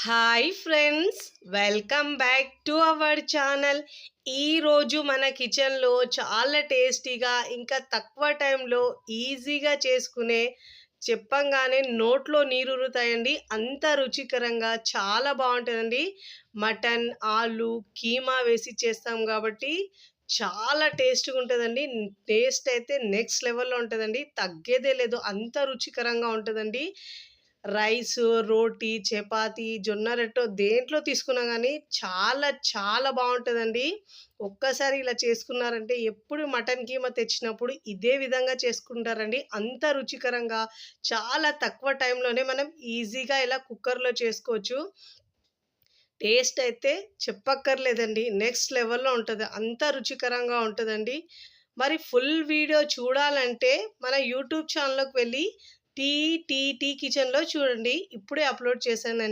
Hi friends, welcome back to our channel. ఈరోజు మన కిచెన్లో చాలా టేస్టీగా ఇంకా తక్కువ టైంలో ఈజీగా చేసుకునే చెప్పంగానే నోట్లో నీరురుతాయండి. అంత రుచికరంగా చాలా బాగుంటుందండి. మటన్, ఆలు, కీమా వేసి చేస్తాం కాబట్టి చాలా టేస్ట్గా ఉంటుందండి. టేస్ట్ అయితే నెక్స్ట్ లెవెల్లో ఉంటుందండి, తగ్గేదే లేదు, అంత రుచికరంగా ఉంటుందండి. రైస్, రోటీ, చపాతీ, జొన్న రొట్టె దేంట్లో తీసుకున్నా గానీ చాలా చాలా బావుంటదండి. ఒక్కసారి ఇలా చేసుకున్నారంటే ఎప్పుడు మటన్ కీమా తెచ్చినప్పుడు ఇదే విధంగా చేసుకుంటారండి. అంత రుచికరంగా చాలా తక్కువ టైంలోనే మనం ఈజీగా ఇలా కుక్కర్‌లో చేసుకోవచ్చు. టేస్ట్ అయితే చెప్పక్కర్లేదండి, నెక్స్ట్ లెవెల్‌లో ఉంటది. అంత రుచికరంగా ఉంటదండి. మరి ఫుల్ వీడియో చూడాలంటే మన యూట్యూబ్ ఛానల్‌లోకి వెళ్ళి టీటీటీ కిచెన్‌లో చూడండి. ఇప్పుడే అప్‌లోడ్ చేశానండి.